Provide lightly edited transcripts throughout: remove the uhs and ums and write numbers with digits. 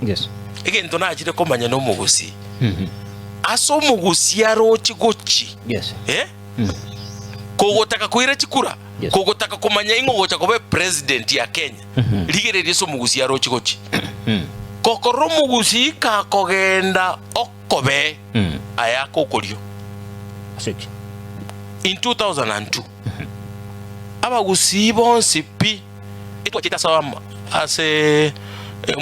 Yes. Egento na ajire komanya no Omogusii. Aso Omogusii arochi gochi. Yes. Kogotaka kuira chikura. Yes. Kogotaka komanya ingogocha kobe president ya Kenya. Ligereri so Omogusii arochi gochi. Kokoro Omogusii ka kogenda okobe ayako kolio. Asiki. In 2002. Abagusii bonsi pi itwa chita sama ase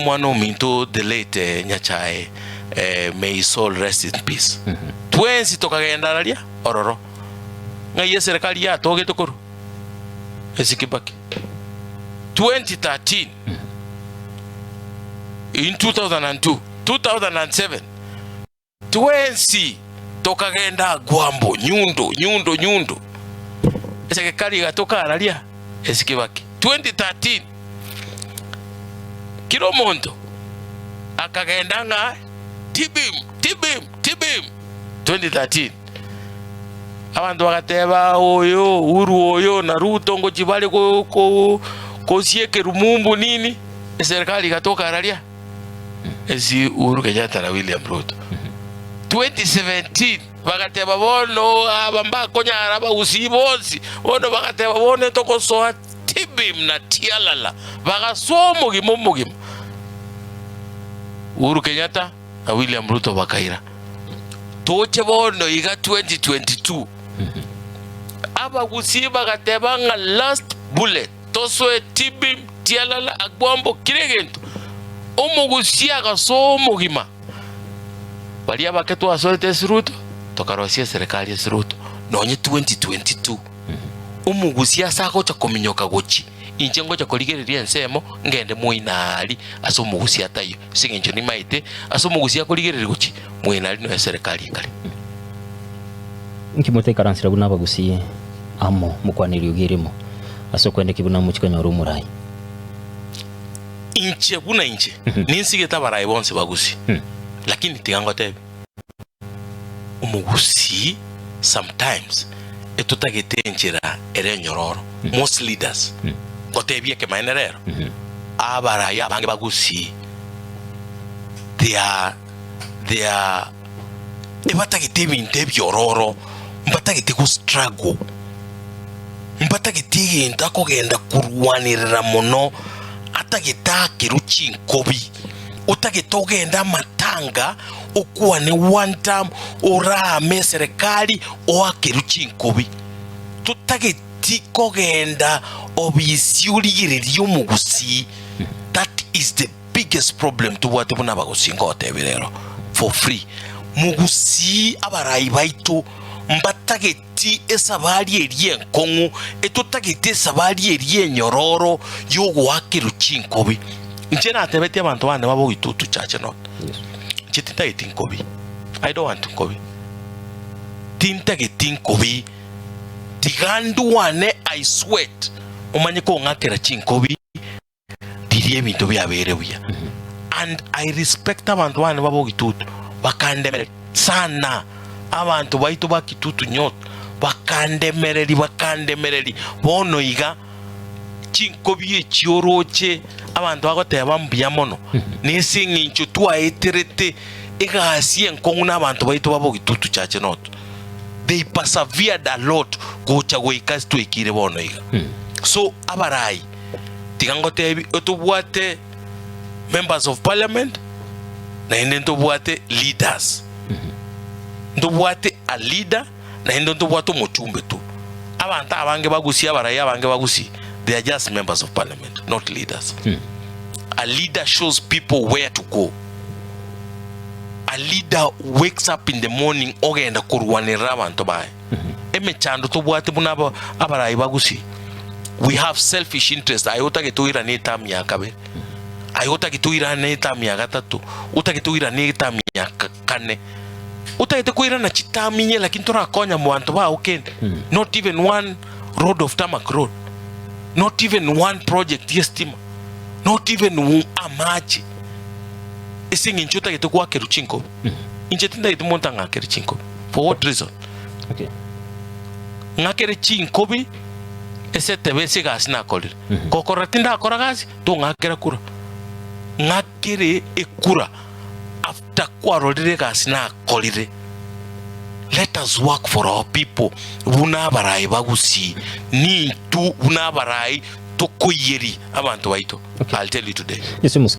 mwana ominto the late Nyachae may his soul rest in peace. Twensi tokagenda ralia ororo ngai serikali ya toge tokoro esikibaki 2013 in 2002 2007 twensi tokagenda gwambo nyundo serikali gatoka ralia esikibaki 2013 Kiromondo akagenda nga tibim 2013 abantu bakateba oyo uru oyo na Ruto ngo jibale ko sieke rumumbu nini serikali gatoka ralia ezi Uhuru Kenyatta na William Ruto 2017 bakateba bono abamba konyara Abagusii bonsi bono bakateba bone tokosoa tibim na tialala bagasomo gimomogim Uhuru Kenyatta na William Ruto bakaira toche bono iga 2022 Abagusii bakateba nga last bullet tosoe tibim tialala agbombo kiregento Omogusii agasomo gima bali abaketu asoete Ruto tokarosia serikali ya Ruto nonye 2022 Omogusii asako cha kominyoka gochi injengo cha koligereria ensemo ngende muinali aso Omogusii atayo singenjo ni maite aso Omogusii akoligereria gochi muinali no serikali kale nkimote karansira buna Abagusii amo mukwaniri ugirimo aso kwende kibuna muchikanya rumurai inche buna inche ninsige tabarai bonse Abagusii lakini tigango tebe Omogusii sometimes etutagetenjera ere nyororo most leaders gotebie ke mainerero abaraya bange Abagusii they are ebatagete intebyororo mbatagete ku struggle mbatagete enta kogenda kurwanirira mono atageta kiruchi nkobi utagitogenda matanga okuwa ne one time orame serikali oakiruchi nkobi tutageti kogenda obisiuligirerio Omogusii. That is the biggest problem to what buna Abagusii ngotebirero for free Omogusii abarai baitu mbatageti esabari erie nkongu etutageti esabari erie nyororo yogo akiruchi nkobi nje natebeti abantu bane babo itutu chache not chititageti nkobi I don't want nkobi tintageti nkobi tigandu wane I sweat umanye ko ngakera chinkobi dirie bintu byabere buya and I respect abantu bane babo itutu bakandemere sana abantu baitu bakitutu nyot bakandemereri bono iga chinkobi echioroche abantu bagoteba mbya mono nisinginchu twaeterete igasi enkongu n'abantu baitu babo gitutu chache not they persevered a lot gocha goikasi twekire bono iga so abarai tigangotebi otubwate members of parliament na ende ntobwate leaders ntobwate a leader na ende ntobwate muchumbe tu abantu abange Bagusii abarai abange Bagusii they are just members of parliament not leaders. A leader shows people where to go. A leader wakes up in the morning ogenda kurwanira abantu bae emechando tobwate buna abarai Bagusii. We have selfish interest. Ayota gituira neta myaka be ayota gituira neta myaka 3 utagituira neta myaka 4 utagituira na chitaminye lakini torakonya mu bantu ba ukende not even one road of tarmac road, not even one project yestima, not even amaji esingi nchuta geto kwa keruchinko inchetinda geto monta ngakere chinko for what reason? Okay, ngakere chinko bi ese tebe siga asina kolire kokoratinda akora gazi to ngakera kura ngakere ekura after kwarorire gasi na kolire. Let us work for our people. Buna barai bagusi ni tu buna barai tokoyeri abantu baito. I'll tell you today.